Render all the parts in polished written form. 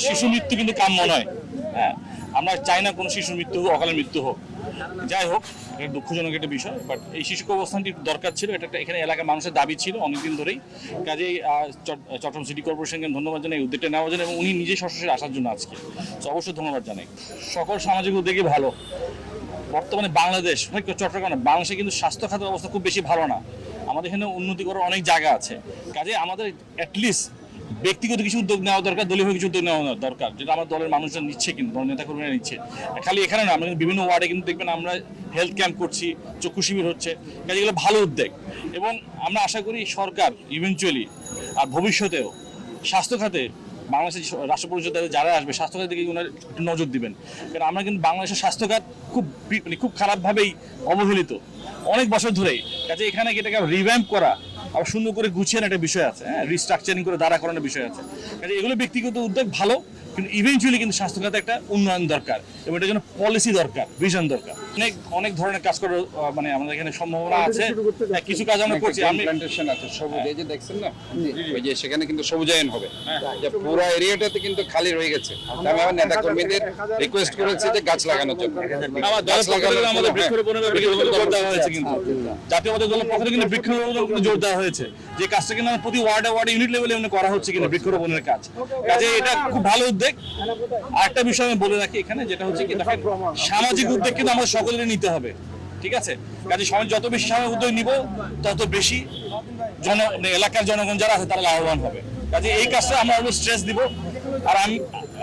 শিশু মৃত্যু কিন্তু কাম্য নয়। হ্যাঁ, আমরা চাই না কোনো শিশুর মৃত্যু হোক, অকালে মৃত্যু হোক। যাই হোক, এটা দুঃখজনক একটা বিষয়, বাট এই শিশু অবস্থানটি দরকার ছিল। এটা একটা এখানে এলাকার মানুষের দাবি ছিল অনেকদিন ধরেই। কাজেই চট্টগ্রাম সিটি কর্পোরেশনকে ধন্যবাদ জানাই উদ্যোগটা নেওয়ার জন্য, এবং উনি নিজে সরাসরি আসার জন্য আজকে তো অবশ্যই ধন্যবাদ জানাই। সকল সামাজিক উদ্যোগই ভালো। বর্তমানে বাংলাদেশ, চট্টগ্রাম না, বাংলাদেশে কিন্তু স্বাস্থ্য খাতের অবস্থা খুব বেশি ভালো না। আমাদের এখানে উন্নতি করার অনেক জায়গা আছে। কাজেই আমাদের অ্যাটলিস্ট ব্যক্তিগত কিছু উদ্যোগ নেওয়া দরকার, দলীয় কিছু উদ্যোগ নেওয়া দরকার, যেটা আমার দলের মানুষজন নিচ্ছে, কিন্তু দলের নেতাকর্মীরা নিচ্ছে। খালি এখানে না, আমরা বিভিন্ন ওয়ার্ডে কিন্তু দেখবেন আমরা হেলথ ক্যাম্প করছি, চক্ষু শিবির হচ্ছে। কাজে এগুলো ভালো উদ্যোগ, এবং আমরা আশা করি সরকার ইভেনচুয়ালি আর ভবিষ্যতেও স্বাস্থ্য খাতে বাংলাদেশের রাষ্ট্র পরিষদ যারা আসবে স্বাস্থ্য খাতের দিকে ওনার নজর দিবেন। কারণ আমরা কিন্তু বাংলাদেশের স্বাস্থ্যখাত খুব খারাপভাবেই অবহেলিত অনেক বছর ধরেই। কাজে এখানে এটাকে রিভ্যাম্প করা, আবার সুন্দর করে গুছিয়ে একটা বিষয় আছে, হ্যাঁ, রিস্ট্রাকচারিং করে দাঁড়া করানোর বিষয় আছে। কাজে এগুলো ব্যক্তিগত উদ্যোগ ভালো, কিন্তু ইভেনচুয়ালি কিন্তু স্বাস্থ্য খাতে একটা উন্নয়ন দরকার, এবং এটার জন্য পলিসি দরকার, ভিশন দরকার। অনেক ধরনের কাজ করার মানে আমাদের এখানে সম্ভাবনা আছে। কিছু কাজ আমরা করছি। আমি প্ল্যান্টেশন আছে সবুজ, এই যে দেখছেন না, ওই যে সেখানে কিন্তু সবুজায়ন হবে। যে পুরো এরিয়াটাতে কিন্তু খালি রয়ে গেছে। আমি আমার নেতা কর্মীদের রিকোয়েস্ট করেছি যে গাছ লাগানোর জন্য। আমাদের বৃক্ষরোপণের ব্যাপারে জোর দেওয়া হয়েছে, কিন্তু জাতীয় দলের পক্ষ থেকে কিন্তু বৃক্ষরোপণের যে জোর দেওয়া হয়েছে, যে কাজটা কিন্তু প্রতি ওয়ার্ডে ইউনিট লেভেলে করা হচ্ছে কিন্তু বৃক্ষরোপণের কাজ। কাজে এটা খুব ভালো উদ্যোগ। আরেকটা বিষয় আমি বলে রাখি এখানে, যেটা হচ্ছে কি সামাজিক উদ্যোগ কিন্তু আমাদের সকলেরই নিতে হবে, ঠিক আছে? কাজে সমাজ যত বেশি সামাজিক উদ্যোগ নিব, তত বেশি এলাকার জনগণ যারা আছে তারা লাভবান হবে। কাজে এই কাজটা আমরা আরো স্ট্রেস দিব। আর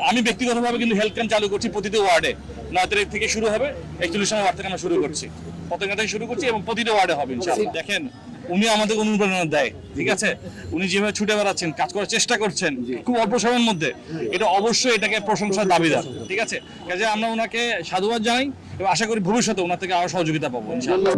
আমি ব্যক্তিগতভাবে কিন্তু হেলথ ক্যাম্প চালু করছি প্রতিটি ওয়ার্ডে। 9 তারিখ থেকে শুরু হবে, 41 নম্বর ওয়ার্ড থেকে আমরা শুরু করছি, পতেঙ্গা থেকে শুরু করছি, এবং প্রতিটা ওয়ার্ডে হবে ইনশাআল্লাহ। দেখেন, উনি আমাদের অনুপ্রেরণা দেয়, ঠিক আছে? উনি যেভাবে ছুটে বেড়াচ্ছেন, কাজ করার চেষ্টা করছেন খুব অল্প সময়ের মধ্যে, এটা অবশ্যই এটাকে প্রশংসার দাবিদার, ঠিক আছে? কাজে আমরা ওনাকে সাধুবাদ জানাই, এবং আশা করি ভবিষ্যতে ওনার থেকে আরো সহযোগিতা পাবো ইনশাআল্লাহ।